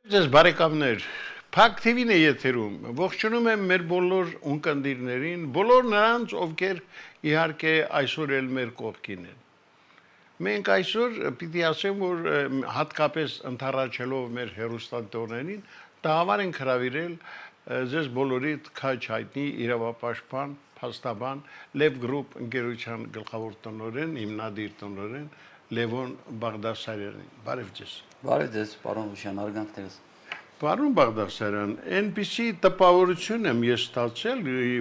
Ձեզ բարեկամներ, Փակ TV-ն է եթերում, ողջունում եմ մեր բոլոր ունկնդիրներին, բոլոր նրանց, ովքեր իհարկե այսօր էլ մեր կողքին են։ Մենք այսօր պիտի ասեմ, որ հատկապես ընթառաջելով մեր հեռուստատորներին, տաղավար ենք հրավիրել ձեզ բոլորիդ քաչ հայտնի իրավապաշտպան, փաստաբան Lev Group ընկերության գլխավոր տնօրեն, հիմնադիր տնօրեն Լևոն Բաղդասարյանին։ Բարև ձեզ։ Բարև ձեզ, պարոն Հուշյան, արգանքներս։ Պարոն Բաղդասարյան, այնպիսի տպավորություն եմ ես ստացել,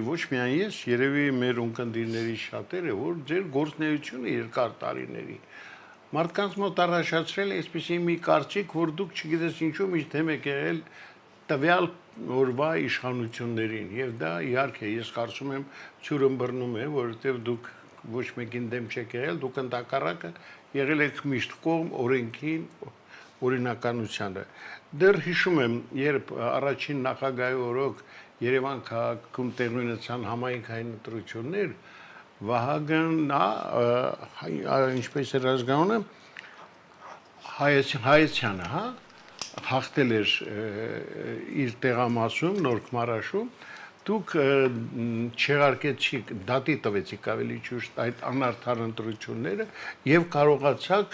ոչ միայն ես, երևի մեր ունկնդիրների շատերը, որ ձեր գործունեությունը երկար տարիների մարդկանց մոտ առաջացրել է այսպիսի մի կարծիք, որ դուք չգիտես ինչու միշտ դեմ եք եղել տվյալ օրվա իշխանություններին, եւ դա իհարկե ես կարծում եմ ծուրըմբռնում է, որովհետեւ դուք ոչ մեկին դեմ չեք եղել, դուք ընդհակառակը եղել եք միշտ կողմ օրենքին, օրինականությանը։ Դեռ հիշում եմ, երբ առաջին նախագահի օրոք Երևան քաղաքում տեղի ունեցան համայնքային ընտրություններ, Վահագնն ինչպես էր ազգանունը Հայեցյանը, հա, հաղթել էր իր տեղամասում, Նորք Մարաշում, դուք չեղարկեցիք, դատի տվեցիք ավելի ճիշտ այդ անարդար ընտրությունները եւ կարողացաք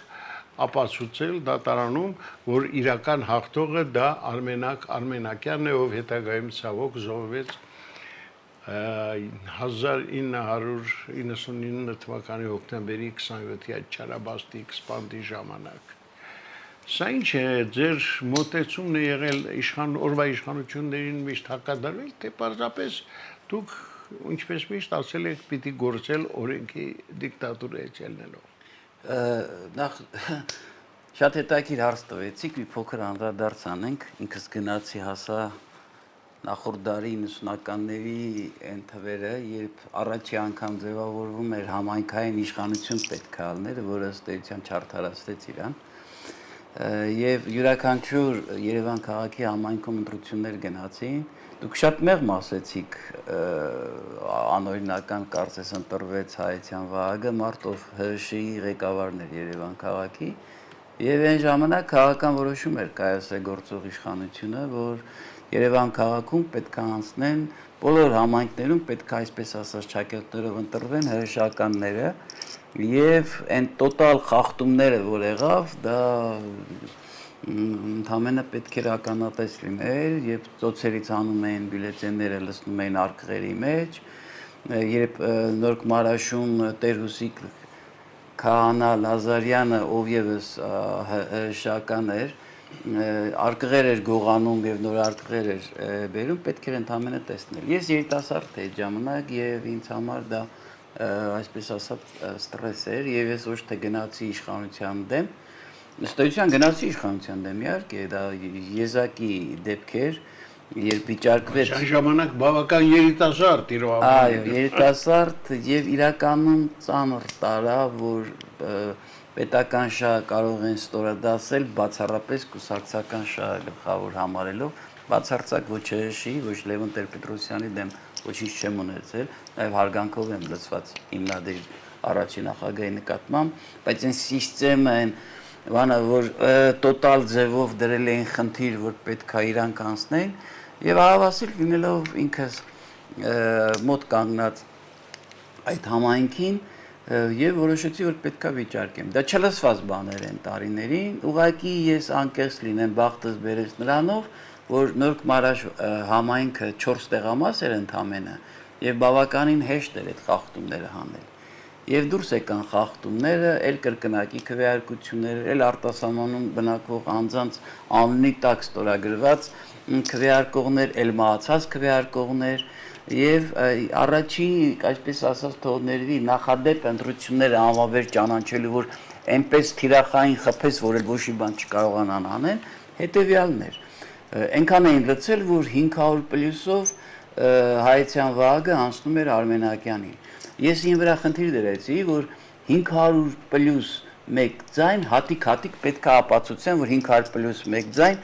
ապացուցել դատարանում, որ իրական հաղթողը դա Արմենակ Արմենակյանն է, ով հետագայում ցավոք զոհվեց 1999 թվականի հոկտեմբերի 27-ի այդ չարաբաստիկ սպանդի ժամանակ։ Սա ինչ է, ձեր մոտեցումն է եղել օրվա իշխանություններին միշտ հակադրվել, թե պարզապես դուք, ինչպես միշտ ասել եք, պիտի գործել օրենքի դիկտատուրայից ելնելով։ Նախ շատ հետաքրքիր հարց տվեցիք, մի փոքր անդրադարձ անենք, ինքս գնացի հասա նախորդ դարի 90-ականների այն թվերը, երբ առաջի անգամ ձևավորվում էր համայնքային իշխանություն պետք է ալներ, որը ըստ էության չարդարացրեց իրան։ Եվ յուրաքանչյուր Երևան քաղաքի համայնքում ընտրություններ գնացին, դուք շատ մեղմ ասեցիք, անօրինական կարծես ընտրվեց Հայեցյան Վահագը, մարդով ՀՇ-ի ղեկավարն էր Երևան քաղաքի, եւ այն ժամանակ քաղաքական որոշում էր կայացրել իշխանությունը, որ Երևան քաղաքում պետք է անցնեն բոլոր համայնքներում պետք է այսպես ասած ճակերտներով ընտրվեն ՀՇ-ականները եւ այն տոտալ խախտումները, որ եղավ, դա ընդհանրապես պետք էր ականատես լինել, երբ ծոցերից անում էին բյուլետենները, լցնում էին արկղերի մեջ, երբ Նորք Մարաշում Տեր-Հուսիկ Քահանա Լազարյանը, ով եւս ՀՇ-ական էր, արկղեր էր գողանում եւ նոր արկղեր էր բերում, պետք էր ընդհանրապես տեսնել։ Ես երիտասարդ էի ժամանակ եւ ինձ համար դա այսպես ասած ստրես էր եւ ես ոչ թե գնացի իշխանության դեմ, ըստ էության գնացի իշխանության դեմ, իհարկե դա եզակի դեպք էր, երբ վիճարկվեց այն ժամանակ բավական երիտասարդ իրավաբան։ Այո, երիտասարդ եւ իրականում ծանր տարավ, որ պետական շահը կարող են ստորադասել բացառապես կուսակցական շահը գլխավոր համարելով, բացարձակ ոչ ՀՇ-ի, ոչ Լևոն Տեր-Պետրոսյանի դեմ ոչինչ չեմ ունեցել, նաև հարգանքով եմ լցված հիմնադիր առաջին նախագահի նկատմամբ, բայց այն սիստեմը, այն բանը, որ տոտալ ձևով դրել էին խնդիր, որ պետք է իրանք անցնեն, եւ հավասար լինելով ինքս մոտ կանգնած այդ համայնքին եւ որոշեցի, որ պետք է վիճարկեմ։ Դա չլսված բաներ են տարիներին, ուղղակի ես անկեղծ լինեմ, բախտս բերեց նրանով, որ Նորք Մարաշ համայնքը 4 տեղամաս էր ընդամենը եւ բավականին հեշտ էր այդ խախտումները հանել։ Եվ դուրս եկան խախտումները, էլ կրկնակի քվեարկություններ, էլ արտասահմանում բնակվող անձանց անունի տակ ստորագրված քվեարկողներ, էլ մահացած քվեարկողներ եւ առաջին, այսպես ասած, թողներվի նախադեպ ընտրությունները անվավեր ճանաչելու, որ այնպես թիրախային խփեց, որ էլ ոչի բան չկարողանան անեն, հետեւյալն էր։ Այնքան էին լցել, որ 500 պլյուսով Հայեցյան Վահագը անցնում էր Արմենակյանին։ Ես ին վրա խնդիր դրեցի, որ 500 պլյուս 1 ձայն հատիկ պետք է ապացուցեն, որ 500 պլյուս 1 ձայն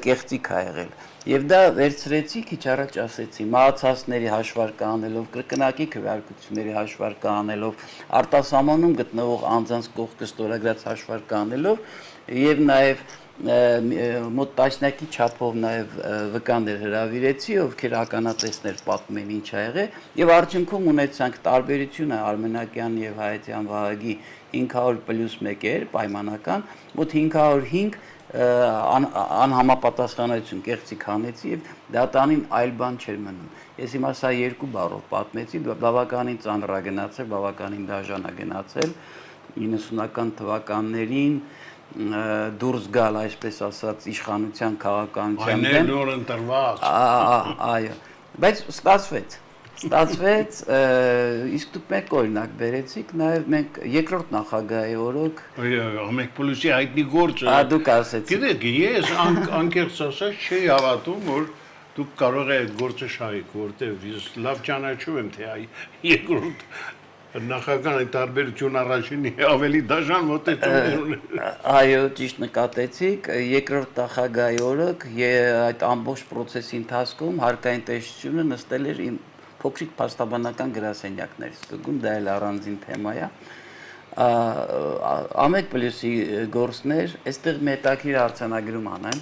կեղծիք է եղել։ Եվ դա վերցրեցի, քիչ առաջ ասեցի, մահացածների հաշվարկը անելով, կրկնակի քվեարկությունների հաշվարկը անելով, արտասահմանում գտնվող անձանց կողքը ստորագրած հաշվարկը անելով եւ նաեւ մոտ տասնյակի չափով նաև վկաներ հրավիրեցի, ովքեր ականատեսներ պատմեն ինչ ա եղել, եւ արդյունքում ունեցանք տարբերությունը Արմենակյան եւ Հայաստան Վահագի 500+1 էր պայմանական, մոտ 505 անհամապատասխանություն կեղծիք հանեցի եւ դատանին այլ բան չէր մնում։ Ես հիմա սա երկու բառով պատմեցի, բավականին ծանր ա գնացել, բավականին դաժան ա գնացել 90-ական թվականներին դուրս գալ, այսպես ասած, իշխանության քաղաքականության դեմ։ Այն նոր ընտրված։ Այո, բայց ստացվեց, իսկ դուք մեկ օրինակ բերեցիք, նաև մենք երկրորդ նախագահի օրոք Ամեքպլուսի հայտնի գործը։ Դուք ասեցիք։ Գիտեք, ես անկեղծ ասած չի հավատում, որ դուք կարող եք գործը շահեք, որտեղ ես լավ ճանաչում եմ, թե երկրորդ նախագահի տարբերություն առաջինի ավելի դաժան մոտեցումներ ունեն։ Այո, ճիշտ նկատեցիք, երկրորդ նախագահի օրոք այդ ամբողջ process-ի ընթացքում հարկային տեսչությունը նստել էր իմ փոքրիկ փաստաբանական գրասենյակներից, դուք դա էլ առանձին թեմա է։ Ամեքպլուսի գործներ, այստեղ մետաքիր արձանագրում անեմ։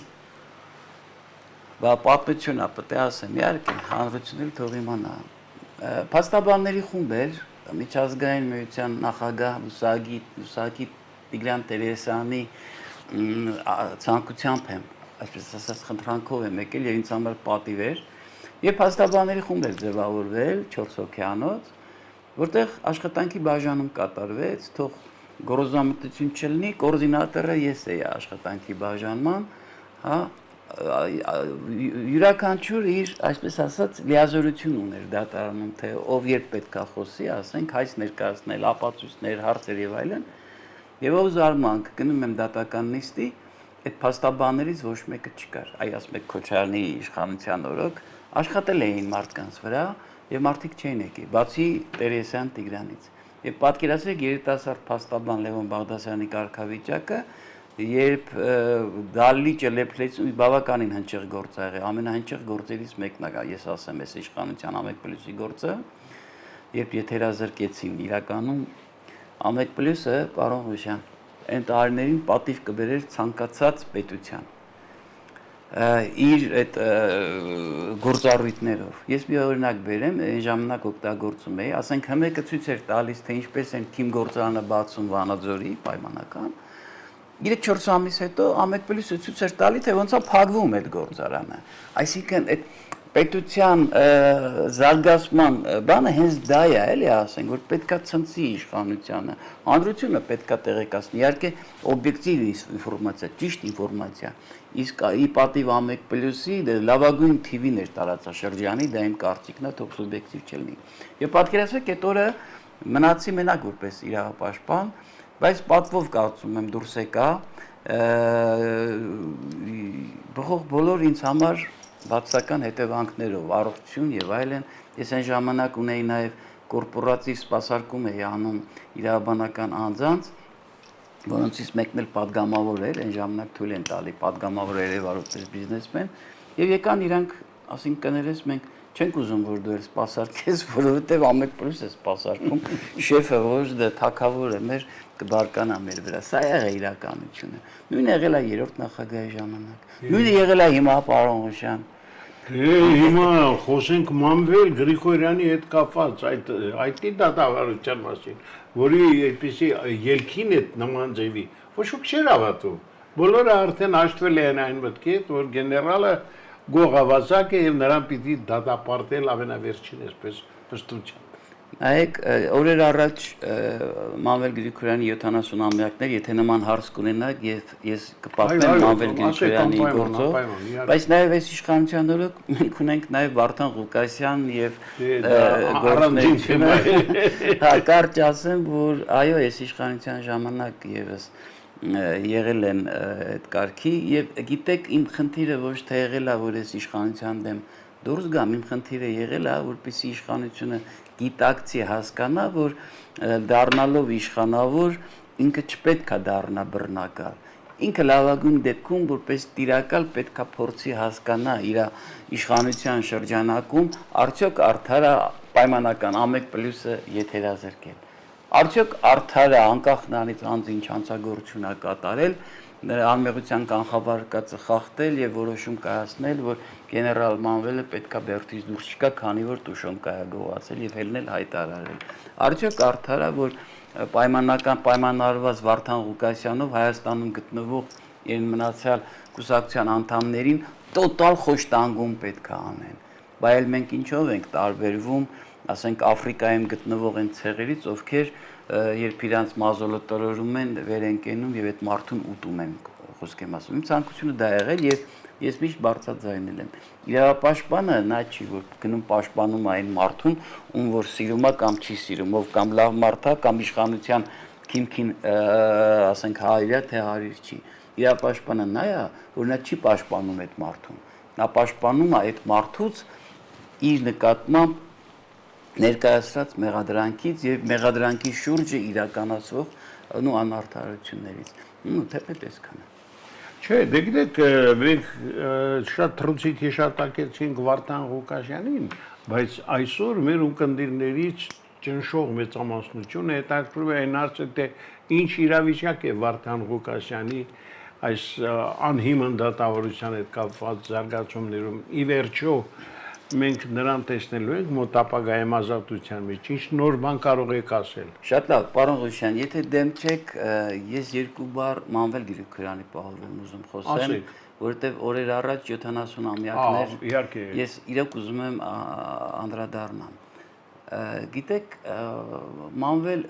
Բա պատմություն է, պետք է ասեմ, իհարկե, հանրությունն թող իմանա։ Փաստաբանների խումբ էր, միջազգային միության նախագահ Լուսակի Տիգրան Տերեսյանի ցանկությամբ եմ, այսպես ասած, խնդրանքով եմ եկել եւ ինձ համար պատիվ էր, եւ փաստաբանների խումբ էր ձևավորվել 4 հոգյանոց, որտեղ աշխատանքի բաժանում կատարվեց, թող գործամտություն չլինի, կոորդինատորը ես էի աշխատանքի բաժանման, հա յուրաքանչյուր իր, այսպես ասած, լիազորություն ուներ դատարանում, թե ով երբ պետք է խոսի, ասենք, հայց ներկայացնել, ապացույցներ, հարցեր եւ այլն։ Եվ ով զարմանք, գնում եմ դատական նիստի, այդ փաստաբաններից ոչ մեկը չկար։ Այ ասում եք Քոչարյանի իշխանության օրոք աշխատել էին մարդկանց վրա եւ մարդիկ չէին եկել, բացի Տերեսյան Տիգրանից։ Եվ պատկերացրեք երիտասարդ փաստաբան Լևոն Բաղդասարյանի կարգավիճակը, երբ դալիճը լեփլեցին բավականին հնչեղ գործ ա եղել, ամենահնչեղ գործերից մեկն է, ես ասեմ, այս իշխանության Ամեքպլուսի գործը, երբ եթերազրկեցին իրականում Ամեքպլուսը, պարոն Ղուշյան, այն տարիներին պատիվ կբերեր ցանկացած պետության իր այդ գործառույթներով։ Ես մի օրինակ բերեմ, այն ժամանակ օգտագործում էի, ասենք հմեկը ցույց էր տալիս, թե ինչպես են թիմ գործարանը բացում Վանաձորի պայմանական 3-4 ամիս հետո Ամեքպլուսը ցույց էր տալի, թե ոնց է փակվում այդ գործարանը։ Այսինքն այդ պետության զարգացման բանը հենց դա է, էլի ասենք, որ պետքա ցնցի իշխանությանը, հանրությունը պետքա տեղեկացնի, իհարկե օբյեկտիվ ինֆորմացիա, ճիշտ ինֆորմացիա։ Իսկ ի պատիվ Ամեքպլուսի լավագույն TV-ն էր տարածաշրջանի, դա իմ կարծիքն է, թող սուբյեկտիվ չլինի։ Եվ պատկերացրեք, այդ օրը մնացի մենակ որպես իրավապաշտպան, բայց պատվով կարծում եմ դուրս եկա, բոլոր ինձ համար բացական հետևանքներով, առողջություն եւ այլն, ես այն ժամանակ ունեի նաեւ կորպորատիվ սպասարկում էի անում իրավաբանական անձանց, որոնցից մեկն էլ падգամավոր էր, այն ժամանակ թույլ են տալի падգամավոր երևարոտես բիզնեսմեն, եւ եկան իրանք, ասին կներես մենք չենք ուզում որ դու էլ սպասարկես, որովհետեւ Ամեքպլուս է սպասարկում, շեֆը ոչ դա թակավորը մեր կբարկանա մեր վրա։ Սա եղել իրականությունը։ Նույնը եղել է երրորդ նախագահի ժամանակ։ Նույնը եղել է հիմա պարոն Ղուշյան։ Հիմա խոսենք Մանվել Գրիգորյանի հետ կապված այդ դատավարության մասին, որի այդպիսի ելքին է նման ձևի, ոչ ոք չէր հավատում։ Բոլորը արդեն հաշտվել են այն մտքի, որ գեներալը գողավազակ է եւ նրան պիտի դատապարտել ամենավերջին այսպես վստահությամբ։ Նայեք, օրեր առաջ Մանվել Գրիգորյանի 70-ամյակներ, եթե նման հարց կունենաք, ես կպատմեմ Մանվել Գրիգորյանի գործով, բայց նաև այս իշխանության օրոք մենք ունենք նաև Վարդան Ղուկասյան եւ գործունեությունը։ Հա, կարճ ասեմ, որ այո, այս իշխանության ժամանակ եւս եղել են այդ կարգի եւ գիտեք իմ խնդիրը ոչ թե եղել է որ այս իշխանության դեմ դուրս գամ, իմ խնդիրը եղել է որպեսզի իշխանությունը գիտակցի հասկանա, որ դառնալով իշխանավոր ինքը չպետք է դառնա բռնակալ։ Ինքը լավագույն դեպքում որպես տիրակալ պետք է փորձի հասկանա իր իշխանության շրջանակում արդյոք արդար է պայմանական Ամեքպլուսը եթերազրկել։ Արդյոք արդար է անկախ նրանից անձ ինչ հանցագործություն է կատարել անմեղության կանխավարկածը խախտել եւ որոշում կայացնել, որ գեներալ Մանվելը պետքա Բերդից դուրս չգա, քանի որ Տուշոնկա է գողացել եւ հելնել հայտարարել։ Արդյոք արդարա, որ պայմանավորված Վարդան Ղուկասյանով Հայաստանում գտնվող եւ մնացյալ կուսակցության անդամներին տոտալ խոշտանգում պետք է անեն։ Բայց մենք ինչով ենք տարբերվում, ասենք Աֆրիկայում գտնվող այն ցեղերից, ովքեր երբ իրանց մազոլը տրորում են, վեր են կենում եւ այդ մարդուն ուտում են, խոսք եմ ասում։ Իմ ցանկությունը դա է եղել եւ ես միշտ բարձրաձայնել եմ։ Իրավապաշտպանը նա չի, որ գնում պաշտպանում այն մարդուն, ում որ սիրում է կամ չի սիրում, ով կամ լավ մարդ է, կամ իշխանության քիմքին, ասենք հարիրա թե հարիր չի։ Իրավապաշտպանը նա է, որ նա չի պաշտպանում այդ մարդուն։ Նա պաշտպանում է այդ մարդուց իր նկատմամբ ներկայացրած մեղադրանքից եւ մեղադրանքի շուրջը իրականացվող անարդարություններից։ Թեպետ այսքանը։ Չէ, դե գիտեք, մենք շատ թռուցիկ հիշատակեցինք Վարդան Ղուկասյանին, բայց այսօր մեր ունկնդիրներից ճնշող մեծամասնությունը հետաքրքրում է այն հարցը, թե ինչ իրավիճակ է Վարդան Ղուկասյանի այս անհիմն դատավորության հետ կապված զարգացումներում։ Ի վերջո մենք նրան տեսնելու ենք մոտ ապագայում ազատության մեջ, ինչ նոր բան կարող եք ասել։ Շատ լավ, պարոն Ղուկասյան, եթե դեմ չեք, ես երկու բառ Մանվել Գրիգորյանի պահով եմ ուզում խոսեմ, որովհետև օրեր առաջ 70-ամյակներ ես իրոք ուզում եմ անդրադառնամ։ Գիտեք, Մանվել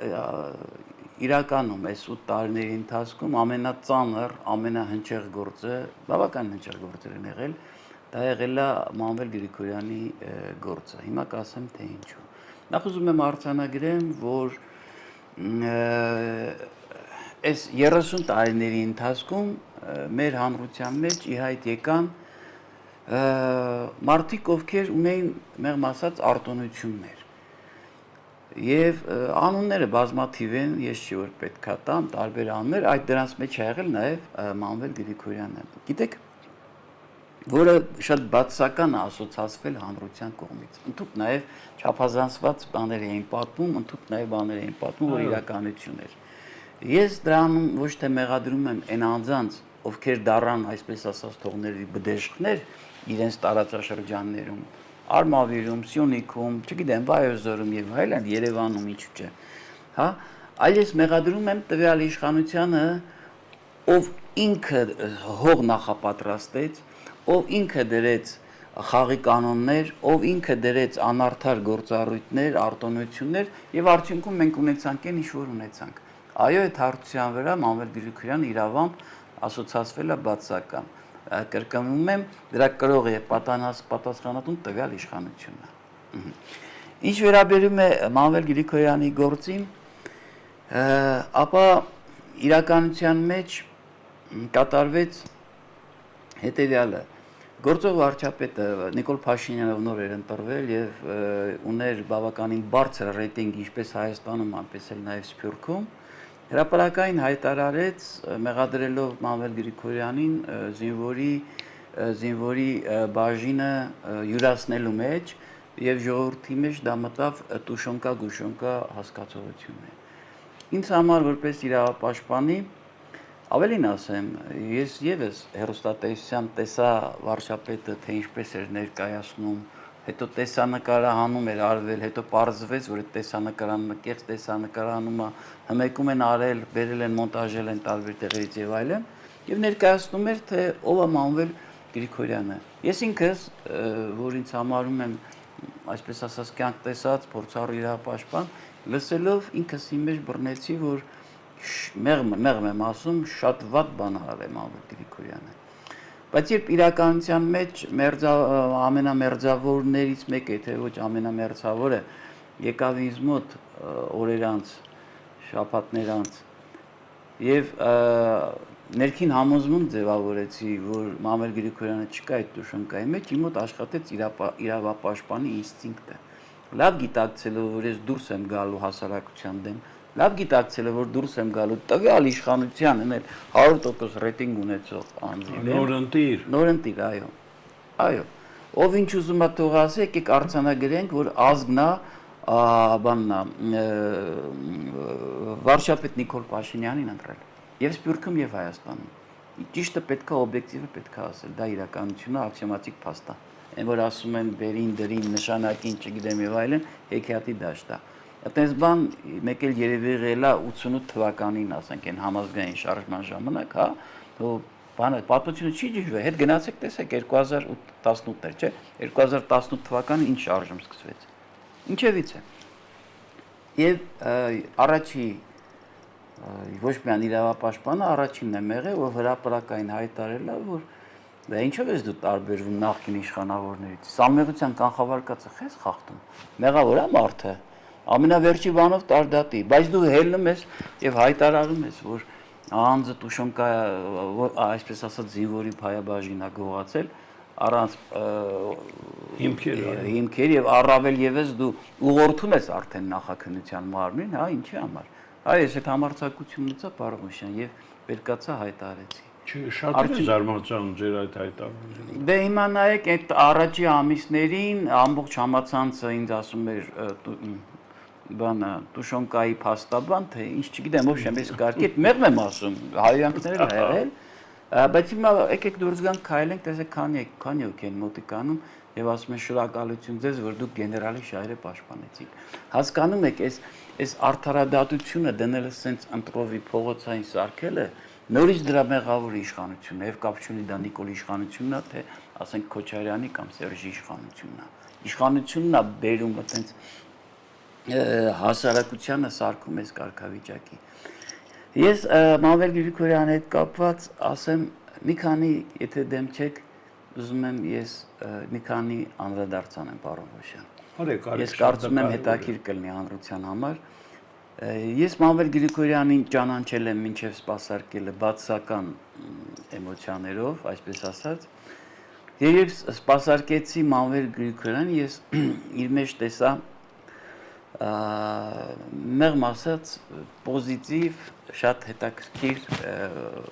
իրականում այս 8 տարիների ընթացքում ամենածանր, ամենահնչեղ գործը, բավական հնչեղ գործեր են եղել, դա եղել է Մանվել Գրիգորյանի գործը։ Հիմա կասեմ, թե ինչու։ Նախ ուզում եմ արձանագրեմ, որ այս 30 տարիների ընթացքում մեր հանրության մեջ ի հայտ եկան մարդիկ, ովքեր ունեին մեղմ ասած արտոնություններ։ Եվ անունները բազմաթիվ են, ես չի որ պետքա տամ, տարբեր անուններ, այդ դրանց մեջ է եղել նաև Մանվել Գրիգորյանը։ Գիտեք, որը շատ բացասական է ասոցացվել հանրության կողմից։ Ընդհանուր նաև չափազանցված բաներ էին պատմում, ընդհանուր նաև բաներ էին պատմում, որ իրականություն էր։ Ես դրանում ոչ թե մեղադրում եմ այն անձանց, ովքեր դառան, այսպես ասած, թողների բդեշխներ իրենց տարածաշրջաններում, Արմավիրում, Սյունիքում, չգիտեմ, Վայոց-Ձորում եւ այլն, Երևանում ինչու՞ չէ։ Հա, այլ ես մեղադրում եմ տվյալ իշխանությանը, ով ինքը հող նախապատրաստեց, ով ինքը դրեց խաղի կանոններ, ով ինքը դրեց անարդար գործառույթներ, արտոնություններ եւ արդյունքում մենք ունեցանք այն ինչ որ ունեցանք։ Այո, այդ հարցության վրա Մանվել Գրիգորյանը իրավամբ ասոցացվել է բացական։ Կրկնում եմ, դրա կրող եւ պատասխանատուն տվյալ իշխանությունն է։ Ինչ վերաբերում է Մանվել Գրիգորյանի գործին, ապա իրականության մեջ կատարվեց հետեւյալը։ Գործող վարչապետը Նիկոլ Փաշինյանով նոր էր ընտրվել եւ ուներ բավականին բարձր ռեյտինգ ինչպես Հայաստանում, այնպես էլ նաեւ Սփյուռքում։ Հրապարակային հայտարարեց մեղադրելով Մանվել Գրիգորյանին զինվորի բաժինը յուրացնելու մեջ եւ ժողովրդի մեջ դա մտավ Տուշոնկա հասկացողությունը։ Ինձ համար որպես իրավապաշտպանի ավելին ասեմ, ես եւս հերոստատեսության տեսա վարչապետը թե ինչպես էր ներկայացնում, հետո տեսանկարահանում էր արվել, հետո պարզվեց, որ այդ տեսանկարահանումը կեղծ տեսանկարահանումը հմեկում են արել, բերել են, մոնտաժել են տարբեր տեղերից եւ այլն, եւ ներկայացնում էր, թե ով է Մանվել Գրիգորյանը։ Ես ինքս, որ ինձ համարում եմ, այսպես ասած, կյանք տեսած, փորձառու իրավապաշտպան, լսելով ինքս իմ մեջ բռնեցի, որ մեղմ եմ ասում, շատ վատ բան արել Մանվել Գրիգորյանը։ Բայց երբ իրականության մեջ ամենամերձավորներից մեկը, թե ոչ ամենամերձավորը, եկավ ինձ մոտ օրեր անց, շաբաթներ անց, եւ ներքին համոզմունք ձևավորեցի, որ Մանվել Գրիգորյանը չկա այդ Տուշոնկայի մեջ, իմ մոտ աշխատեց իրավապաշտպանի ինստինկտը։ Լավ գիտակցելով, որ ես դուրս եմ գալու հասարակության դեմ, լավ գիտակցելով, որ դուրս եմ գալու տվյալ իշխանության են 100% ռեյտինգ ունեցող անձի։ Նորընտիր, այո։ Այո։ Ով ինչ ուզում է թող ասի, եկեք արձանագրենք, որ ազգնա վարչապետ Նիկոլ Փաշինյանին ընտրել։ Եվ Սփյուռքում եւ Հայաստանում։ ճիշտը պետք է օբյեկտիվը պետք է ասել, դա իրականությունն է, աքսիոմատիկ փաստ է։ Այն որ ասում են վերին դրին նշանակին, չգիտեմ եւ այլն, հեքիաթի դաշտ է։ Այդպես բան մեկ էլ երևի եղել է 88 թվականին, ասենք, այն համազգային շարժման ժամանակ, հա, բանը պատմությունը չի ճիշտ, հետ գնացեք տեսեք 2018-ներ, չէ՞, 2018 թվականին ինչ շարժում սկսվեց։ Ինչևից է։ Եվ առաջի ոչ միայն իրավապաշտպանը առաջինն է եղել, որ հրապարակային հայտարարել է, որ դա ինչով ես դու տարբերվում նախկին իշխանավորներից։ Սամեղության կանխավարկածը խես խախտում։ Մեղավոր է մարդը։ Ամենավերջի բանով տարդատի, բայց դու հելնում ես եւ հայտարարում ես, որ անձը Տուշոնկա, այսպես ասած, զինվորի փայաբաժինա գողացել առանց հիմքեր եւ առավել եւս դու ուղղորդում ես արդեն նախաքննության մարմին, հա, ինչի համար։ Այ ես այդ համարձակությունից է Պարոմոշյան եւ վերկացա հայտարարեցի։ Չէ, շատ է զարմացան ձեր այդ հայտարարությունը։ Դե հիմա նայեք այդ առաջի ամիսներին ամբողջ համացանցը ինձ ասում էր բանը Տուշոնկայի փաստաբան, թե ինչ չգիտեմ, ոչ եմ ես կարգի, այդ մեղմ եմ ասում, հայանքներ էլ եղել, բայց հիմա եկեք դուրս գանք քայլենք, տեսեք քանի օք են մոտիկանում եւ ասում են շնորհակալություն ձեզ, որ դուք գեներալի շահերը պաշտպանեցիք։ Հասկանում եք, այս արդարադատությունը դնելը սենց ընտրովի փողոցային սարքելը նորից դրա մեղավոր իշխանությունն է, եւ կապ չունի դա Նիկոլի իշխանությունն է, թե ասենք Քոչարյանի կամ Սերժի իշխանությունն է։ Իշխանությունն է բերում այտենց հասարակությանը սարքում այս կարգավիճակի։ Ես Մանվել Գրիգորյանի հետ կապված ասեմ մի քանի, եթե դեմ չեք, ուզում եմ ես մի քանի անդրադարձ անեմ Պարոմոշյան։ Ես կարծում եմ հետաքրքիր կլինի հանրության համար։ Ես Մանվել Գրիգորյանին ճանաչել եմ մինչև սպասարկելը բացական էմոցիաներով, այսպես ասած։ Երբ սպասարկեցի Մանվել Գրիգորյանին, ես իր մեջ տեսա մեղմ ասած պոզիտիվ, շատ հետաքրքիր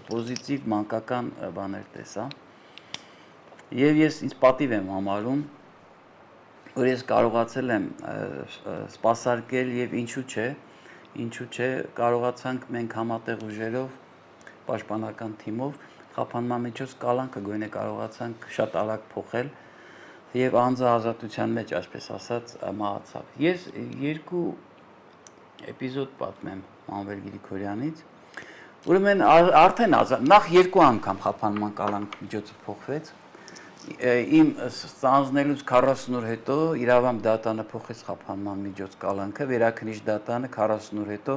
պոզիտիվ մանկական բաներ տեսա։ Եվ ես ինձ պատիվ եմ համարում, որ ես կարողացել եմ սպասարկել եւ ինչու չէ, կարողացանք մենք համատեղ ուժերով, պաշտպանական թիմով խափանման միջոց կալանքը գույնը կարողացանք շատ արագ փոխել եւ անձը ազատության մեջ, այսպես ասած, մահացավ։ Ես երկու էպիզոդ պատմեմ Մանվել Գրիգորյանից, ուրեմն արդեն նախ երկու անգամ խափանման կալանք միջոցը փոխվեց։ Իմ ստանձնելուց 40 օր հետո իրավամբ դատանը փոխեց խափանման միջոց կալանքը, վերաքնիչ դատանը 40 օր հետո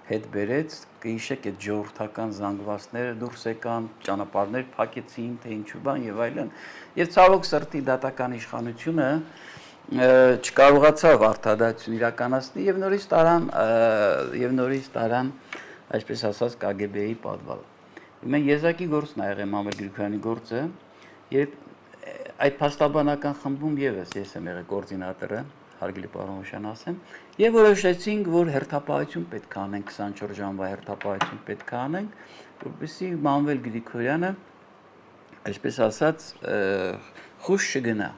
հետ բերեց, կհիշեք այդ ժողովրդական զանգվածները դուրս եկան, ճանապարհներ փակեցին, թե ինչու բան եւ այլն։ Եվ ցավոք սրտի դատական իշխանությունը չկարողացավ արդարադատություն իրականացնել եւ նորից տարան, այսպես ասած, KGB-ի պատվալ։ Մենք եզակի գործն ա եղել Մանվել Գրիգորյանի գործը, երբ այդ փաստաբանական խմբում եւս ես եմ եղել կոորդինատորը, հարգելի Պարոմոշյան ասեմ, եւ որոշեցինք, որ հերթապահություն պետք է անենք, 24 ժամվա հերթապահություն պետք է անենք, որպեսզի Մանվել Գրիգորյանը, այսպես ասած, խուշ չգնա։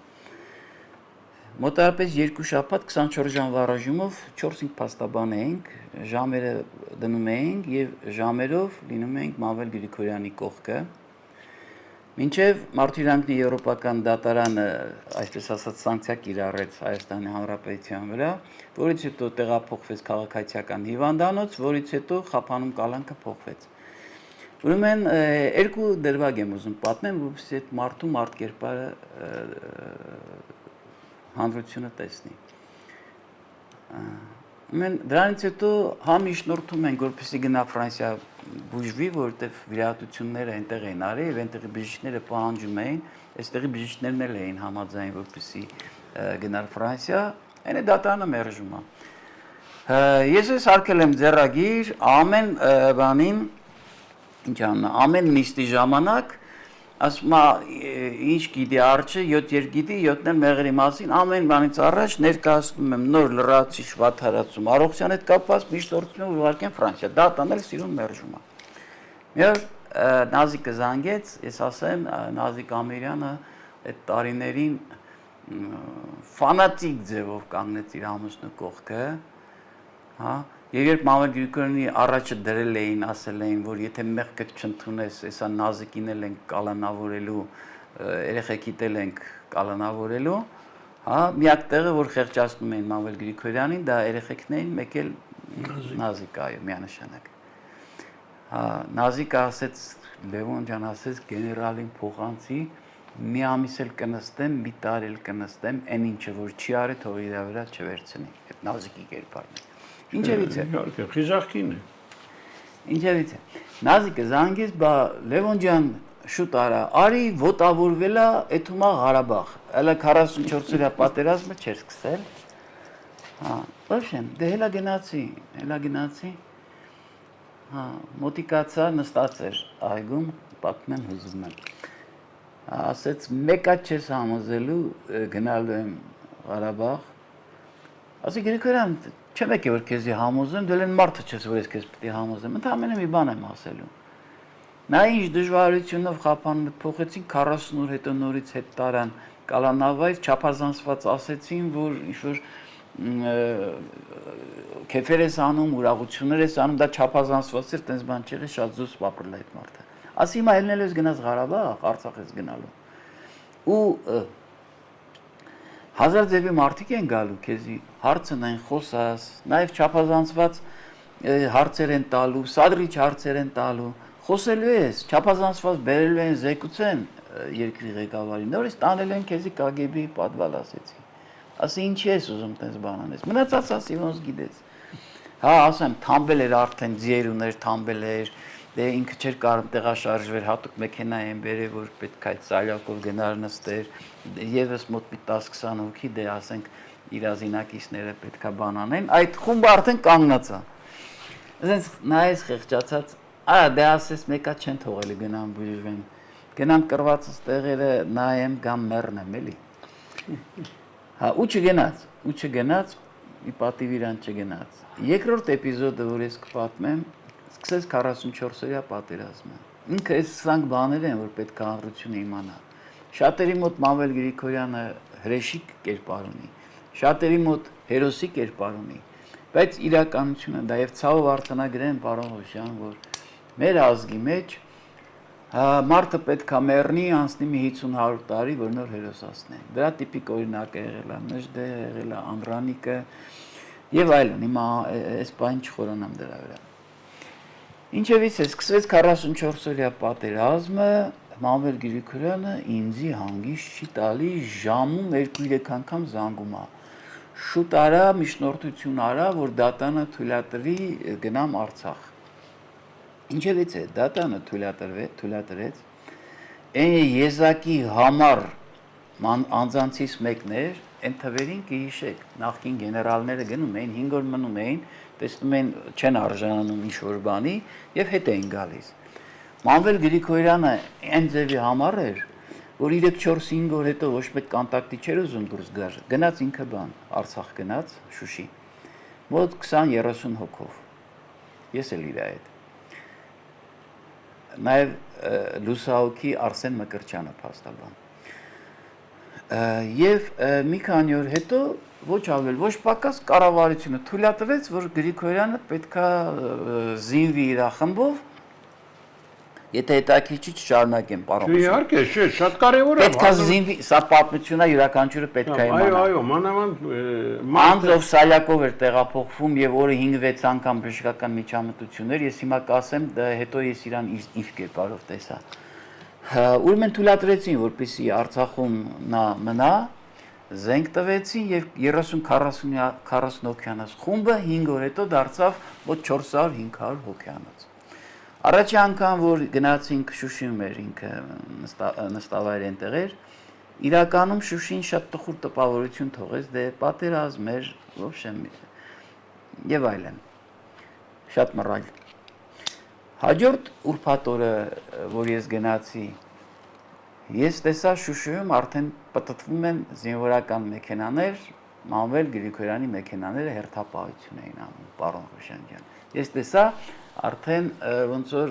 Մոտավորապես 2 շաբաթ 24 ժամվա ռեժիմով 4-5 փաստաբան էինք, ժամերը դնում էինք եւ ժամերով լինում էինք Մանվել Գրիգորյանի կողքը։ Մինչև Մարտիրյանքի եվրոպական դատարանը, այսպես ասած, սանկցիա կիրառեց Հայաստանի Հանրապետության վրա, որից հետո տեղափոխվեց քաղաքացիական հիվանդանոց, որից հետո խափանում կալանքը փոխվեց։ Ուրեմն երկու դրվագ եմ ուզում պատմեմ, որպեսզի այդ մարդու մարդկերպարը հանրությունը տեսնի։ Դրանից հետո համիշնորհում ենք, որպեսզի գնա Ֆրանսիա բուժվի, որովհետև վիրահատությունները այնտեղ էին արել եւ այնտեղի բժիշկները պահանջում էին, այստեղի բժիշկներն էլ էին համաձայն, որպեսզի գնար Ֆրանսիա, այն է դատարանը մերժում է։ Ես ես արկել եմ ձեռագիր ամեն բանին, ինչ անունը, ամեն նիստի ժամանակ, ասում ինչ գիտի արջը, 7 երգիտի, 7-ն էլ մեղրի մասին, ամեն բանից առաջ ներկայացնում եմ նոր լրացիչ վատթարացում առողջության հետ կապված, միշտ օրցում եմ ուղարկեմ Ֆրանսիա, դատան էլ սիրուն մերժում է։ Մի օր Նազիկը զանգեց, ես ասեմ, Նազիկ Ամիրյանը այդ տարիներին ֆանատիկ ձևով կանգնեց իր ամուսնու կողքը, հա, Եվ երբ Մամել Գրիգորյանի առաջը դրել էին, ասել էին, որ եթե մեղքը չընդունես, հեսա նազիկին էլ ենք կալանավորելու, երեխեքիդ էլ ենք կալանավորելու, հա, միակ տեղը, որ խեղճացնում էին Մամել Գրիգորյանին, դա երեխեքն էին, մեկ էլ Նազիկ, այո, միանշանակ։ Հա, Նազիկը ասեց, Լևոն ջան ասեց, գեներալին փոխանցի, մի ամիս էլ կնստեմ, մի տարի էլ կնստեմ, այն ինչը որ չի արել, թող իր վրա չվերցնի։ Այդ Նազիկի կերպարն է։ Ինչևից է։ Իհարկե, խիզախքին է։ Ինչևից է։ Նազիկը զանգեց, բա Լևոն ջան, շուտ արա, արի ոտավորվել է Էթումա Ղարաբաղ։ Հələ 44-օրյա պատերազմը չէր սկսել։ Հա, ոչեմ, դե հելա գնացի։ Հա, մոտիկացա նստած էր այգում, պատմում եմ հուզում եմ։ Ասեց մեկա չես համոզելու գնալու եմ Ղարաբաղ։ Ասի Գրիգորյան, չեմ եկել որ քեզի համոզեմ, դու էլ մարդը չես որ ես քեզ պետք է համոզեմ, ընդհանրապես մի բան եմ ասելու։ Նա ինչ դժվարությունով խափանում փոխեցին 40 օր հետո նորից հետ տարան կալանավայր, չափազանցված ասեցին, որ ինչ որ քեֆեր ես անում, ուրախություններ ես անում, դա չափազանցված էր, տենց բան չէր, շատ զուս ապրել այդ մարդը։ Ասի հիմա ելնել ես գնաց Ղարաբաղ, Արցախ ես գնալու։ Ու հազար ձևի մարդիկ են գալու քեզի, հարցն են խոսած, նաև չափազանցված հարցեր են տալու, սադրիչ հարցեր են տալու, խոսելու ես, չափազանցված բերելու են զեկուցեն երկրի ղեկավարին, նորից տանել են քեզի KGB-ի պատվալ ասեցի։ Ասի ինչ ես ուզում տես բան անես։ Մնացած ասի ոնց գիտես։ Հա, ասեմ, թամբել էր արդեն ձիեր ուներ, թամբել էր, դե ինքը չէր կարող տեղաշարժվել, հատուկ մեքենա են բերել, որ պետք է այդ սալյակով գնար նստեր, եւս մոտ 10-20 հոգի, դե ասենք իր ազինակիցները պետքա բան անեն, այդ խումբը արդեն կանգնած է։ Ասենց նայես խեղճացած, ա դե ասես մեկա չեն թողելի գնամ բուժվեն։ Գնամ կրվածս տեղերը նայեմ կամ մեռնեմ էլի։ Հա, ու չգնաց, մի պատիվ իրան չգնաց։ Երկրորդ էպիզոդը, որ ես կպատմեմ, սկսեց 44-օրյա պատերազմը։ Ինքը այս սրանք բաներ են, որ պետք է հանրությունը իմանա։ Շատերի մոտ Մամել Գրիգորյանը հրեշիկ կերպար ունի, շատերի մոտ հերոսի կերպար ունի, բայց իրականությունը դա եւ ցավով արձանագրեն պարոն Հոշյան, որ մեր ազգի մեջ մարդը պետք է մեռնի, անցնի մի 50-100 տարի, որ նոր հերոսացնեն։ Դրա տիպիկ օրինակ է եղել Մժդե, եղել Անդրանիկը եւ այլն։ Հիմա այս բան չխորանամ դրա վրա։ Ինչևից է սկսվեց 44-օրյա պատերազմը, Մամել Գրիգորյանը ինձի հանգիստ չի տալի, ժամում 2-3 անգամ զանգում է։ Շուտ արա, միջնորդություն արա, որ դատանը թույլատրի գնամ Արցախ։ Ինչևից է դատանը թույլատրեց, այն եզակի համար անձանցից մեկն էր, այն թվերին կհիշեք, նախկին գեներալները գնում էին, 5 օր մնում էին, տեսնում են չեն արժանանում ինչ-որ բանի և հետ էին գալիս։ Մամել Գրիգորյանը այն ձևի համար էր, որ 3-4-5 օր հետո ոչ մեկ կոնտակտի չէր ուզում դուրս գար, գնաց ինքը բան, Արցախ գնաց, Շուշի, մոտ 20-30 հոգով, ես էլ իր այդ։ Նաև լուսահոգի Արսեն Մկրտչյանը փաստաբան։ Եվ մի քանի օր հետո ոչ ավել, ոչ պակաս կառավարությունը թույլատրեց, որ Գրիգորյանը պետքա զինվի իր խմբով, եթե հետաքրքիր չշարունակեն պարոն։ Իհարկե, շատ կարևոր է։ Պետքա զինվի, սա պատմությունն է, յուրաքանչյուրը պետքա իմանա։ Այո, մանավանդ Անձով սալյակով էր տեղափոխվում եւ օրը 5-6 անգամ բժշկական միջամտություններ, ես հիմա կասեմ, հետո ես իրան ինչ կերպարով տեսա։ Ուրեմն թույլատրեցին, որպեսզի Արցախում նա մնա, զենք տվեցին եւ 30-40 հոգյանոց խումբը 5 օր հետո դարձավ մոտ 400-500 հոգյանոց։ Առաջի անգամ, որ գնացինք Շուշիում էր ինքը նստավայր այնտեղ էր, իրականում Շուշին շատ տխուր տպավորություն թողեց, դե պատերազմ էր, ոբշեմ եւ այլն։ Շատ մռայլ։ Հաջորդ ուրբաթ օրը, որ ես գնացի, ես տեսա Շուշիում արդեն պտտվում են զինվորական մեքենաներ, Մամել Գրիգորյանի մեքենաները հերթապահություն էին անում, պարոն Հոշյան ջան։ Ես տեսա արդեն ոնց որ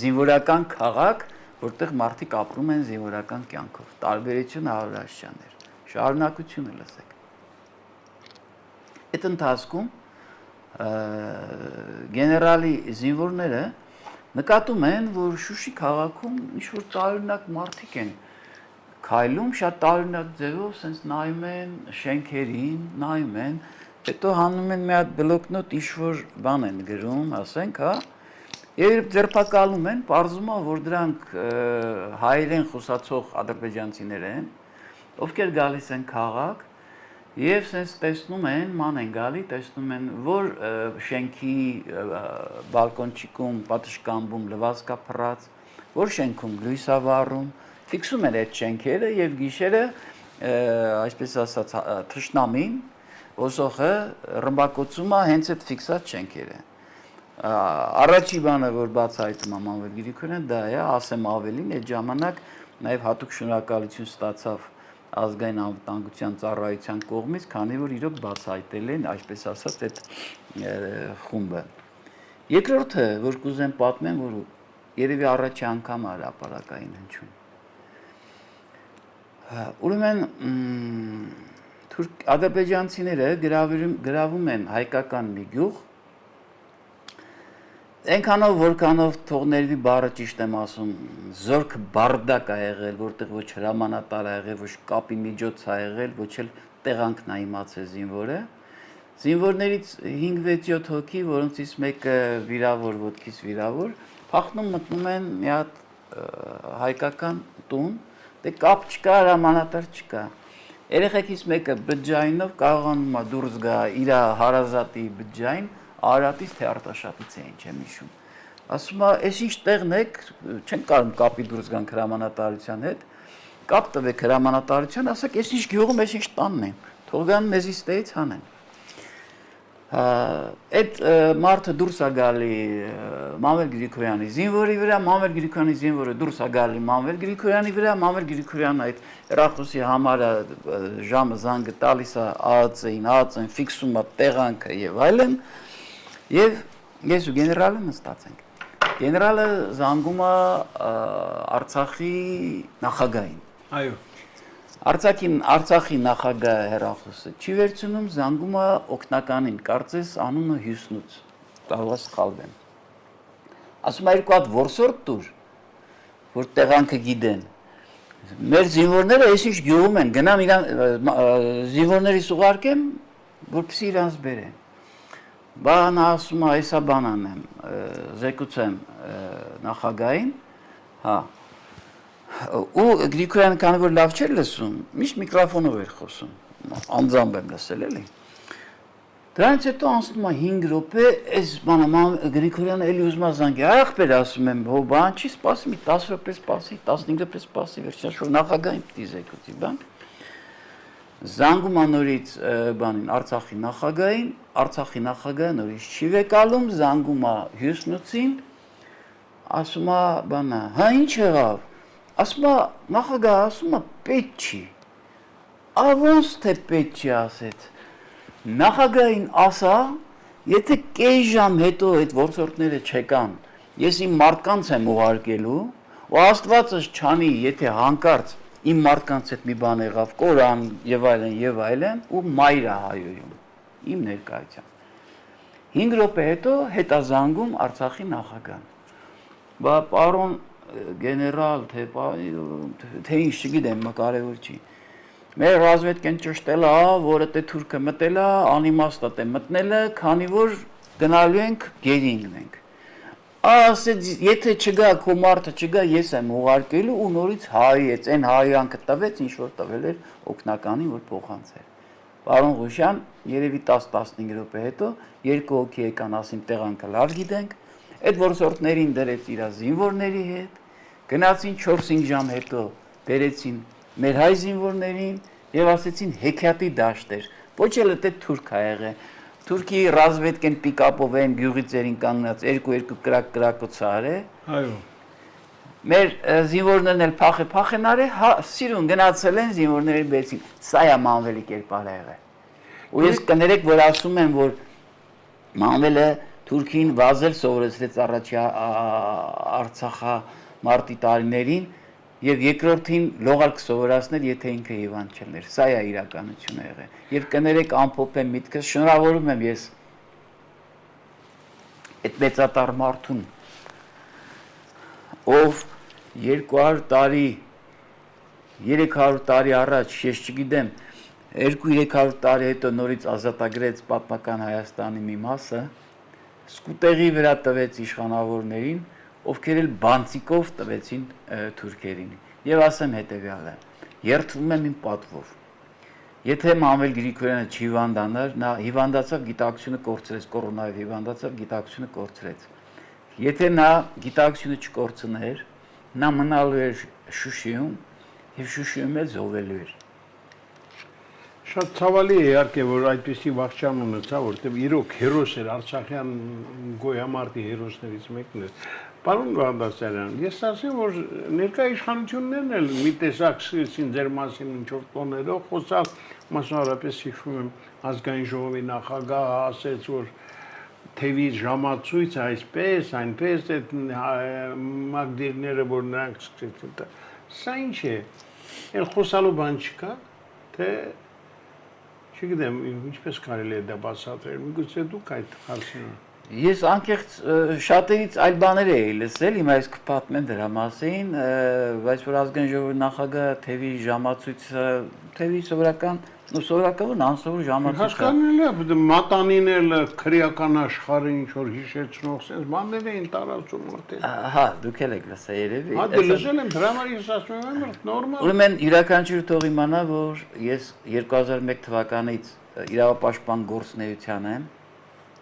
զինվորական քաղաք, որտեղ մարդիկ ապրում են զինվորական կյանքով։ Տարբերությունը հարյուրաշրջան էր։ Շարունակությունը լսեք։ Այդ ընթացքում գեներալի զինվորները նկատում են, որ Շուշի քաղաքում ինչ-որ տարօրինակ մարդիկ են քայլում, շատ տարօրինակ ձևով sense նայում են շենքերին, նայում են, հետո հանում են մի հատ բլոկնոտ ինչ-որ բան են գրում, ասենք, հա, եւ ձերբակալում են, պարզում է, որ դրանք հայերեն խոսացող ադրբեջանցիներ են, ովքեր գալիս են քաղաք եւ sense տեսնում են, ման են գալի, տեսնում են, որ շենքի բալկոնչիկում, պատշգամբում լվացք է փռած, որ շենքում լույս է վառում, ֆիքսում են այդ շենքերը եւ գիշերը, այսպես ասած, թշնամին, ոսոխը ռմբակոծում է հենց այդ ֆիքսած շենքերը։ Առաջի բանը, որ բացահայտում է Մանվել Գրիգորյանը, դա է, ասեմ ավելին, այդ ժամանակ նաեւ հատուկ շնորհակալություն ստացավ ազգային անվտանգության ծառայության կողմից, քանի որ իրոք բացահայտել են, այսպես ասած, այդ խումբը։ Երկրորդը, որ կուզեմ պատմեմ, որ երևի առաջի անգամ հրապարակային հնչում։ Ուրեմն ադրբեջանցիները գրավում են հայկական մի գյուղ, այնքանով որքանով թողներվի բառը ճիշտ եմ ասում, զորք բարդակ է եղել, որտեղ ոչ հրամանատար է եղել, ոչ կապի միջոց է եղել, ոչ էլ տեղանքն է իմացել զինվորը։ Զինվորներից 5-6 հոգի, որոնցից մեկը վիրավոր, ոտքից վիրավոր, փախնում մտնում են մի հատ հայկական տուն, դե կապ չկա, հրամանատար չկա։ Երեխեքից մեկը բջջայինով կարողանում է դուրս գա իր հարազատի բջջային, Արարատից թե Արտաշատից էին, չեմ հիշում։ Ասում է, «Էս ինչ տեղն եք, չենք կարող կապի դուրս գանք հրամանատարության հետ, կապ տվեք հրամանատարության, ասեք, էս ինչ գյուղում, էս ինչ տանն են, թող գան մեզից տեից հանեն»։ Այդ մարդը դուրս է գալի Մանվել Գրիգորյանի զինվորի վրա, Մանվել Գրիգորյանի զինվորը դուրս է գալի Մանվել Գրիգորյանի վրա, Մանվել Գրիգորյանը այդ հեռախոսի համարը ժամը զանգը տալիս է ԱԱՑ-ին, ֆիքսում է տեղանքը եւ այլն։ Եվ ես ու գեներալը նստած ենք։ Գեներալը զանգում է Արցախի նախագահին։ Այո։ Արցախի նախագահը հեռախոսը չի վերցնում, զանգում է օգնականին, կարծես անունը Հյուսնուց, կարող է սխալվեմ։ Ասում է երկու հատ որսորդ տուր, որ տեղանքը գիտեն։ Մեր զինվորները այս ինչ գյուղում են, գնամ իրան զինվորներից ուղարկեմ, որպեսզի իրանց բերեն։ Բան ասում է, այսա բան անեմ, զեկուցեմ նախագահին, հա։ Ու Գրիգորյանը քանի որ լավ չէր լսում, միշտ միկրոֆոնով էր խոսում, անձամբ եմ լսել էլի։ Դրանից հետո անցնում է 5 րոպե, այս բանը Գրիգորյանը էլի ուզում է զանգի, ախպեր ասում եմ, հո բան չի սպասի, մի 10 րոպե սպասի, 15 րոպե սպասի, վերջնաշոր նախագահին պիտի զեկուցի, բան։ Զանգում է նորից բանին Արցախի նախագահը նորից չի վեկալում, զանգում է Հյուսնուցին, ասում է բանը, հա ինչ եղավ։ Ասում է նախագահը, ասում է պետք չի։ Ոնց թե պետք չի ասեց։ Նախագահին ասա, եթե կես ժամ հետո այդ որսորդները չեկան, ես իմ մարդկանց եմ ուղարկելու, ու Աստվածս չանի, եթե հանկարծ իմ մարդկանց հետ մի բան եղավ, Կորան եւ այլն, ու մայր է հայոյում, իմ ներկայությամբ։ 5 րոպե հետո հետազանգում Արցախի նախագահան։ Բա պարոն գեներալ, թե ինչ չգիտեմ, կարևոր չի։ Մեր ռազմետկեն ճշտել է, որը թե թուրքը մտել է, անիմաստ է մտնել է, քանի որ գնալու ենք գերի ընկնենք։ Ասեց, եթե չգա, քո մարդը չգա, ես եմ ուղարկելու ու նորից հայեց, այն հայյանքը տվեց, ինչ որ տվել էր օգնականին, որ փոխանցել։ Պարոն Ղուշյան, երևի 10-15 րոպե հետո երկու հոգի եկան, ասին տեղանքը լավ գիտենք, այդ որսորդներին դրեց իր զինվորների հետ, գնացին 4-5 ժամ հետո բերեցին մեր հայ զինվորներին եւ ասեցին հեքիաթի դաշտ էր, ոչ էլ դա թուրք ա եղել։ Թուրքի ռազմետկեն պիկապով են գյուղից երին կանգնած 2 կրակոց արե։ Այո։ Մեր զինվորներն էլ փախեն արե, սիրուն գնացել են զինվորների բերեցին։ Սա է Մանվելի կերպարը եղել։ Ու ես կներեք, որ ասում եմ, որ Մանվելը Թուրքին վազել սովորեցրեց առաջի Արցախա մարտի տարիներին եւ երկրորդին լողալ կսովորացներ, եթե ինքը Իվան չլներ։ Սա է իրականությունը եղել։ Եվ կներեք ամփոփեմ միտքս, շնորհավորում եմ ես այդ մեծատար մարդուն ով 200 տարի 300 տարի առաջ ես չգիտեմ 200-300 տարի հետո նորից ազատագրեց պատմական Հայաստանի մի մասը սկուտեղի վրա տվեց իշխանավորներին ովքեր էլ բանցիկով տվեցին թուրքերին եւ ասեմ հետեւյալը երթվում եմ իմ պատվով եթե Մամել Գրիգորյանը չհիվանդանար նա հիվանդացավ գիտակցությունը կորցրեց կորոնայով հիվանդացավ գիտակցությունը կորցրեց եթե նա գիտակցությունը չկորցներ նա մնալու էր Շուշիում եւ Շուշիում էլ զոհվելու էր Շատ ցավալի է իհարկե որ այդպեսի վախճան ունեցա որտեղ իրոք հերոս էր Արցախյան գոյամարտի հերոսներից մեկն էր Պարոն Բաղդասարյան ես ասեմ որ ներկա իշխանություններն էլ մի տեսակ սկսեցին ձեր մասին ինչ-որ տոներով խոսալ մասնավորապես հիշում եմ ազգային ժողովի նախագահը ասեց որ թեւի ժամացույց այսպես այնպես այդ մագդիրները որ նրանք սկսեցին սա ինչ է էլ խոսալու բան չկա թե Չգիտեմ, ինչպես կարելի է դա բացատրել, միգուցե դուք այդ հարցին Ես անկեղծ շատերից այլ բաներ էի լսել, հիմա ես կպատմեմ դրա մասին, բայց որ ազգային ժողովի նախագահը թևի ժամացույցը, թևի սովորական անսովոր ժամացույց Հասկանալի է, մատանին էլ քրեական աշխարհը ինչ որ հիշեցնող sense բաներ էին տարածում մտել Հա, դուք էլ եք լսել երևի Հա, դե լսել եմ, դրա համար ես ասում եմ, նորմալ Ուրեմն յուրաքանչյուր թող իմանա, որ ես 2001 թվականից իրավապաշտպան գործունեության եմ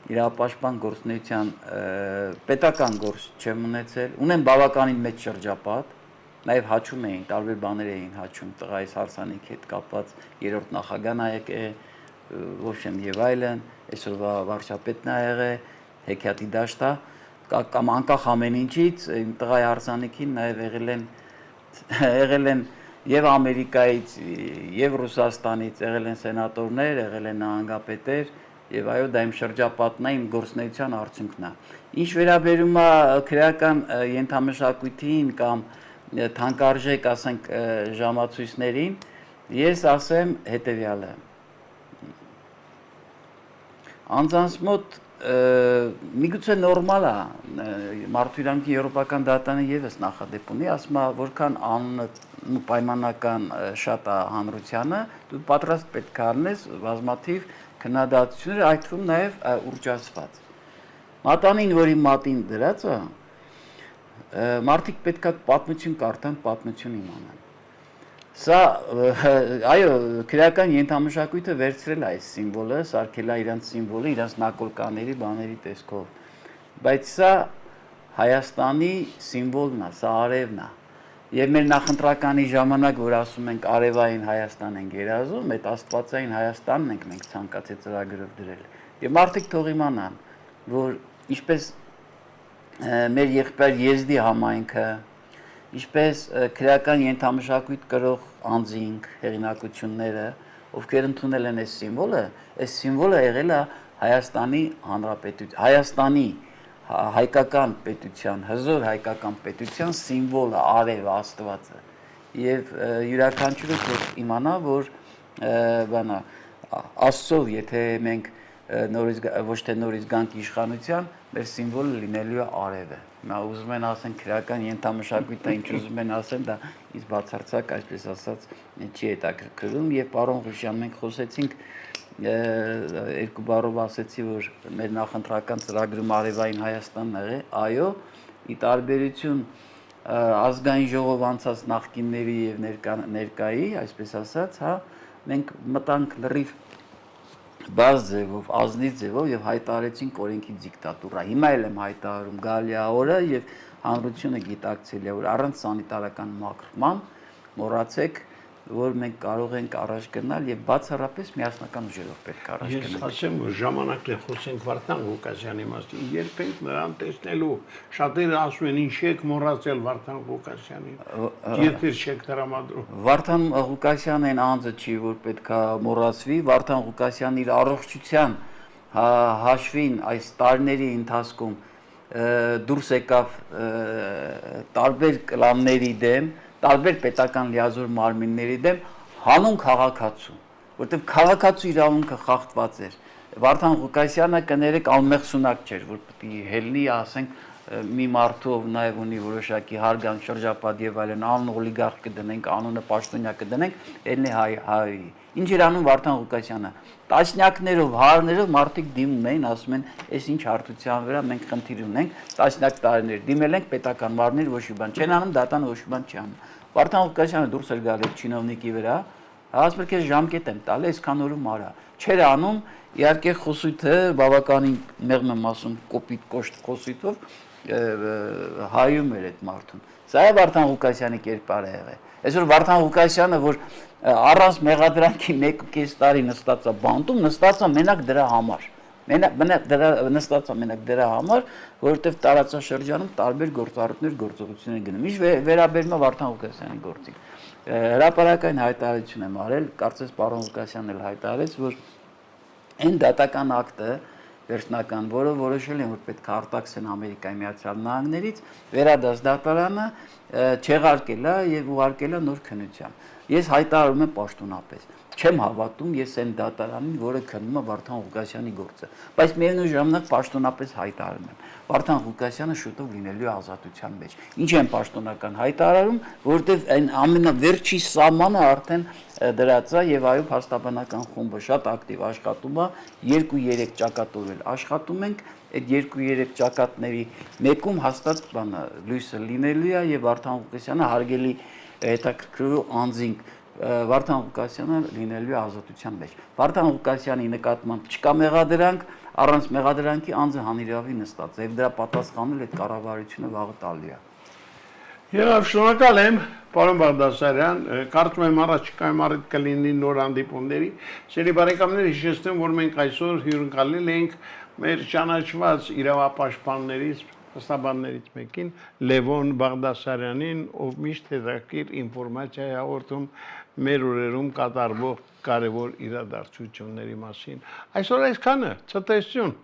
իրավապաշտպան գործունեության պետական գործ չեմ ունեցել, ունեմ բավականին մեծ շրջապատ, նաև հաչում էին, տարբեր բաներ էին հաչում տղայիս հարսանիքի հետ կապված, երրորդ նախագահն ա եկել, ոչեմ եւ այլն, այսօրվա վարչապետն ա եղել, հեքիաթի դաշտա, կամ անկախ ամեն ինչից, իմ տղայի հարսանիքին նաև եղել են եւ Ամերիկայից, եւ Ռուսաստանից, եղել են սենատորներ, եղել են նահանգապետեր Եվ այո, դա իմ շրջապատն է, իմ գործունեության արդյունքն է։ Ինչ վերաբերում է քրեական ենթամշակույթին կամ թանկարժեք, ասենք, ժամացույցներին, ես ասեմ հետևյալը։ Անձանց մոտ միգուցե նորմալ է, Մարդու իրավունքի եվրոպական դատարանը եւս նախադեպ ունի, ասում է, որքան անունը պայմանական շատ է հանրությանը, դու պատրաստ պետք է առնես բազմաթիվ քննադատությունները այդ թվում նաև ուռճացված։ Մատանին, որի մատին դրած է, մարդիկ պետք է պատմություն կարդան, պատմություն իմանան։ Սա, այո, քրեական ենթամշակույթը վերցրել է այս սիմվոլը, սարքել է իրանց սիմվոլը, իրանց նակոլկաների, բաների տեսքով։ Բայց սա Հայաստանի սիմվոլն է, սա արևն է։ Եվ մեր նախընտրականի ժամանակ, որ ասում ենք արևային Հայաստան ենք երազում, այդ աստվածային Հայաստանն ենք մենք ցանկացել ծրագրով դրել։ Եվ մարդիկ թող իմանան, որ ինչպես մեր եղբայր Եզդի համայնքը, ինչպես քրեական ենթամշակույթ կրող անձինք, հեղինակությունները, ովքեր ընդունել են այս սիմվոլը եղել է Հայաստանի Հանրապետության, Հայաստանի հայկական պետության, հզոր հայկական պետության սիմվոլը, արևը, աստվածը եւ յուրաքանչյուրը թող իմանա, որ բանա Աստծով, եթե մենք ոչ թե նորից գանք իշխանության, մեր սիմվոլը լինելու է արևը։ Հիմա ուզում են ասեն քրեական ենթամշակույթը, ինչ ուզում են ասեն, դա ինձ բացարձակ, այսպես ասած, չի հետաքրքրում եւ պարոն Ղուշյան, մենք խոսեցինք երկու բառով ասեցի, որ մեր նախընտրական ծրագրում արևային Հայաստանն է, այո, ի տարբերություն ազգային ժողով անցած նախկինների եւ ներկայի, այսպես ասած, հա, մենք մտանք լրիվ բաց ձևով, ազնիվ ձևով եւ հայտարարեցինք օրենքի դիկտատուրա։ Հիմա էլ եմ հայտարարում գալի օրը եւ հանրությունը գիտակցել է, որ առանց սանիտարական մաքրման մոռացեք որ մենք կարող ենք առաջ գնալ եւ բացառապես միասնական ուժերով պետք է առաջ գնալ։ Ես ասեմ, որ ժամանակն է խոսենք Վարդան Ղուկասյանի մասին, երբ ենք նրան տեսնելու, շատերը ասում են ինչ եք մոռացել Վարդան Ղուկասյանին, երբեր չեք տրամադրում։ Վարդան Ղուկասյանն այն անձը չի, որ պետք է մոռացվի, Վարդան Ղուկասյանն իր առողջության հաշվին այս տարիների ընթացքում դուրս եկավ տարբեր կլանների դեմ տարբեր պետական լիազոր մարմինների դեմ հանուն քաղաքացու, որտեղ քաղաքացու իրավունքը խախտված էր Վարդան Ղուկասյանը կներեք անմեղսունակ չէր, որ պետք է հելնի, ասենք մի մարդով նաև ունի որոշակի հարգանք, շրջապատ եւ այլն, անուն օլիգարխ կդնենք, անունը պաշտոնյա կդնենք, ելնի հայ։ Ինչ էր անում Վարդան Ղուկասյանը։ Տասնյակներով, հարներով մարդիկ դիմում էին, ասում են, «Էս ինչ հարթության վրա մենք խնդիր ունենք, տասնյակ տարիներ դիմել ենք պետական մարմնին ոչ մի բան չեն անում, դատան ոչ մի բան չի անում»։ Վարդան Ղուկասյանը դուրս էր գալիս չինովնիկի վրա, ասում էր, «Քեզ ժամկետ եմ տալի, այսքան օրում արա»։ Չէր անում, իհարկե խոսույթը բավականին մեղմ եմ ասում, կոպիտ կոշտ խոսույթով հայում էր այդ մարդուն։ Սա է Վարդան Ղուկասյանի կերպարը եղել։ Այսօր Վարդան Ղուկասյանը, որ առանց մեղադրանքի 1.5 տարի նստած է բանտում, նստած է մենակ դրա համար։ Նստած է մենակ դրա համար, որովհետև տարածաշրջանում տարբեր գործառույթներ գործողություններ գնում։ Ինչ վերաբերում է Վարդան Ղուկասյանի գործին։ Հրապարակային հայտարարություն եմ արել, կարծես պարոն Ղուկասյանն էլ հայտարարեց, որ այն դատական ակտը վերջնական, որը որոշել են, որ պետք է արտաքսեն Ամերիկայի Միացյալ Նահանգներից, վերադաս դատարանը չեղարկել է եւ ուղարկել է նոր քննության։ Ես հայտարարում եմ պաշտոնապես, չեմ հավատում ես այն դատարանին, որը քննում է Վարդան Ղուկասյանի գործը, բայց միևնույն ժամանակ պաշտոնապես հայտարարում եմ, Վարդան Ղուկասյանը շուտով լինելու է ազատության մեջ։ Ինչ են պաշտոնական հայտարարում, որովհետեւ այն ամենավերջի սահմանը արդեն դրած է եւ այո փաստաբանական խումբը շատ ակտիվ աշխատում է, 2-3 ճակատով էլ աշխատում ենք, այդ 2-3 ճակատների մեկում հաստատ բանը լույսը լինելու է եւ Վարդան Ղուկասյանը հարգելի հետաքրքրու անձինք Վարդան Ղուկասյանը լինելու է ազատության մեջ։ Վարդան Ղուկասյանի նկատմամբ չկա մեղադրանք, առանց մեղադրանքի անձը հանիրավի նստած է եւ դրա պատասխանել այդ կառավարությունը վաղը տալու է։ Եվ շնորհակալ եմ, պարոն Բաղդասարյան, կարծում եմ առաջիկայում առիթ կլինի նոր հանդիպումների։ Սիրելի բարեկամներ, հիշեցնեմ, որ մենք այսօր հյուրընկալել ենք մեր ճանաչված իրավապաշտպաններից, փաստաբաններից մեկին, Լևոն Բաղդասարյանին, ով միշտ հետաքրքիր ինֆորմացիա է հաղորդում մեր օրերում կատարվող կարևոր իրադարձությունների մասին։ Այսօր այսքանը, ցտեսություն։